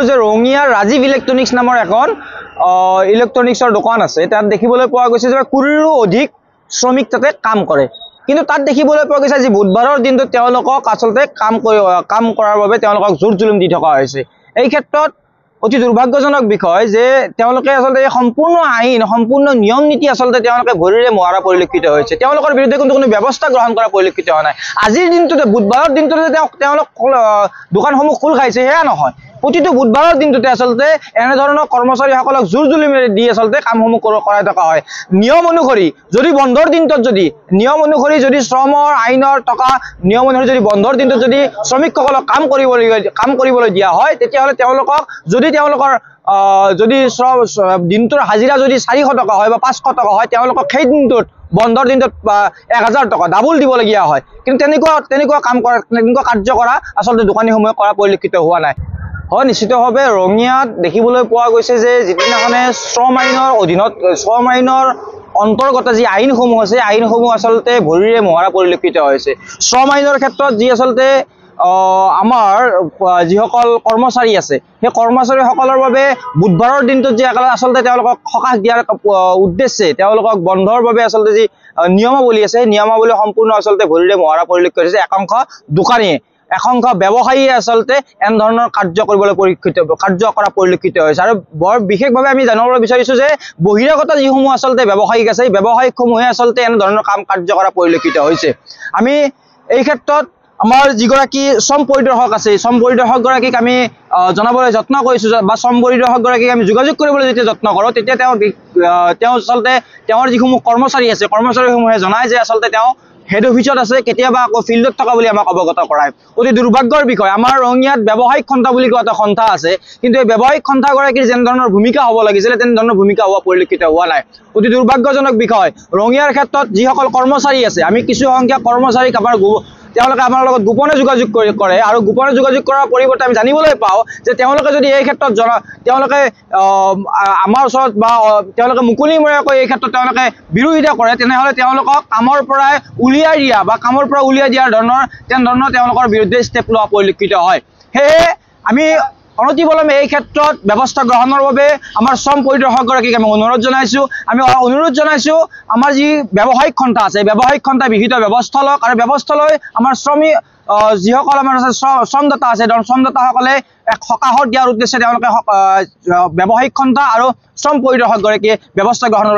যে ৰঙিয়াৰ ৰাজীৱ ইলেক্ট্ৰনিক্স নামৰ এখন ইলেক্ট্ৰনিক্সৰ দোকান আছে। তাত দেখিবলৈ পোৱা গৈছে যে 20ৰো অধিক শ্ৰমিক তাতে কাম কৰে। কিন্তু তাত দেখিবলৈ পোৱা গৈছে যে বুধবাৰৰ দিনটোত তেওঁলোকক আচলতে কাম কৰাৰ বাবে তেওঁলোকক জোৰ জুলুম দি থকা হৈছে। এই ক্ষেত্ৰত অতি দুৰ্ভাগ্যজনক বিষয় যে তেওঁলোকে আচলতে সম্পূৰ্ণ আইন সম্পূৰ্ণ নিয়ম নীতি আচলতে তেওঁলোকে ভৰিৰে মহাৰা পৰিলক্ষিত হৈছে। তেওঁলোকৰ বিৰুদ্ধে কোনো ব্যৱস্থা গ্ৰহণ কৰা পৰিলক্ষিত হোৱা নাই। আজিৰ দিনটোতে বুধবাৰৰ দিনটোতে তেওঁলোক দোকানসমূহ খোল খাইছে সেয়া নহয়, প্ৰতিটো বুধবাৰৰ দিনটোতে আচলতে এনেধৰণৰ কৰ্মচাৰীসকলক জোৰ জুলুমেৰে দি আচলতে কামসমূহ কৰাই থকা হয়। নিয়ম অনুসৰি যদি বন্ধৰ দিনটোত নিয়ম অনুসৰি যদি শ্ৰমৰ আইনৰ থকা নিয়ম অনুসৰি যদি বন্ধৰ দিনটোত যদি শ্ৰমিকসকলক কাম কৰিবলৈ দিয়া হয়, তেতিয়াহ'লে তেওঁলোকক যদি তেওঁলোকৰ যদি দিনটোৰ হাজিৰা যদি 400 টকা হয় বা 500 টকা হয়, তেওঁলোকক সেই দিনটোত বন্ধৰ দিনটোত 1000 টকা ডাবল দিবলগীয়া হয়। কিন্তু তেনেকুৱা কাৰ্য কৰা আচলতে দোকানীসমূহে কৰা পৰিলক্ষিত হোৱা নাই। হয়, নিশ্চিতভাৱে ৰঙিয়াত দেখিবলৈ পোৱা গৈছে যে যিদিনাখনে শ্ৰম আইনৰ অধীনত শ্ৰম আইনৰ অন্তৰ্গত যি আইনসমূহ আছে, আইনসমূহ আচলতে ভৰিৰে মহাৰা পৰিলক্ষিত হৈছে। শ্ৰম আইনৰ ক্ষেত্ৰত যি আচলতে আমাৰ যিসকল কৰ্মচাৰী আছে, সেই কৰ্মচাৰীসকলৰ বাবে বুধবাৰৰ দিনটোত যি আচলতে তেওঁলোকক সকাহ দিয়াৰ উদ্দেশ্যে তেওঁলোকক বন্ধৰ বাবে আচলতে যি নিয়মাৱলী আছে, সেই নিয়মাৱলী সম্পূৰ্ণ আচলতে ভৰিৰে মহাৰা পৰিলক্ষিত হৈছে। একাংশ দোকানীয়ে একাংশ ব্যৱসায়ীয়ে আচলতে এনেধৰণৰ কাৰ্য কৰা পৰিলক্ষিত হৈছে। আৰু বৰ বিশেষভাৱে আমি জানিবলৈ বিচাৰিছোঁ যে বহিৰাগত যিসমূহ আচলতে ব্যৱসায়িক আছে, এই ব্যৱসায়িকসমূহে আচলতে এনেধৰণৰ কাৰ্য কৰা পৰিলক্ষিত হৈছে। আমি এই ক্ষেত্ৰত আমাৰ যিগৰাকী শ্ৰম পৰিদৰ্শক আছে, শ্ৰম পৰিদৰ্শকগৰাকীক আমি জনাবলৈ যত্ন কৰিছোঁ বা শ্ৰম পৰিদৰ্শকগৰাকীক আমি যোগাযোগ কৰিবলৈ যেতিয়া যত্ন কৰোঁ, তেতিয়া তেওঁ আচলতে তেওঁৰ যিসমূহ কৰ্মচাৰী আছে, কৰ্মচাৰীসমূহে জনায় যে আচলতে তেওঁ হেড অফিচত আছে, কেতিয়াবা আকৌ ফিল্ডত থকা বুলি আমাক অৱগত কৰায়। অতি দুৰ্ভাগ্যৰ বিষয়, আমাৰ ৰঙিয়াত ব্যৱসায়িক সন্থা বুলি কোৱা এটা সন্থা আছে, কিন্তু এই ব্যৱসায়িক সন্থাগৰাকীৰ যেনেধৰণৰ ভূমিকা হ'ব লাগিছিলে তেনেধৰণৰ ভূমিকা হোৱা পৰিলক্ষিত হোৱা নাই। অতি দুৰ্ভাগ্যজনক বিষয়। ৰঙিয়াৰ ক্ষেত্ৰত যিসকল কৰ্মচাৰী আছে, আমি কিছু সংখ্যক কৰ্মচাৰীক তেওঁলোকে আমাৰ লগত গোপনে যোগাযোগ কৰে আৰু গোপনে যোগাযোগ কৰাৰ পৰিৱৰ্তে আমি জানিবলৈ পাওঁ যে তেওঁলোকে যদি এই ক্ষেত্ৰত তেওঁলোকে আমাৰ ওচৰত বা তেওঁলোকে মুকলিমূৰীয়াকৈ এই ক্ষেত্ৰত তেওঁলোকে বিৰোধিতা কৰে, তেনেহ'লে তেওঁলোকক কামৰ পৰা উলিয়াই দিয়াৰ তেনেধৰণৰ তেওঁলোকৰ বিৰুদ্ধে ষ্টেপ লোৱা পৰিলক্ষিত হয়। সেয়ে আমি অনতিপলমে এই ক্ষেত্ৰত ব্যৱস্থা গ্ৰহণৰ বাবে আমাৰ শ্ৰম পৰিদৰ্শকগৰাকীক আমি অনুৰোধ জনাইছোঁ আমাৰ যি ব্যৱসায়িক সন্থা আছে, ব্যৱসায়িক সন্থাই বিহিত ব্যৱস্থা লওক আৰু ব্যৱস্থা লৈ আমাৰ যিসকল আমাৰ শ্ৰমদাতা আছে, শ্ৰমদাতাসকলে এক সকাহত দিয়াৰ উদ্দেশ্যে তেওঁলোকে ব্যৱসায়িক সন্থা আৰু শ্ৰম পৰিদৰ্শকগৰাকীয়ে ব্যৱস্থা গ্ৰহণৰ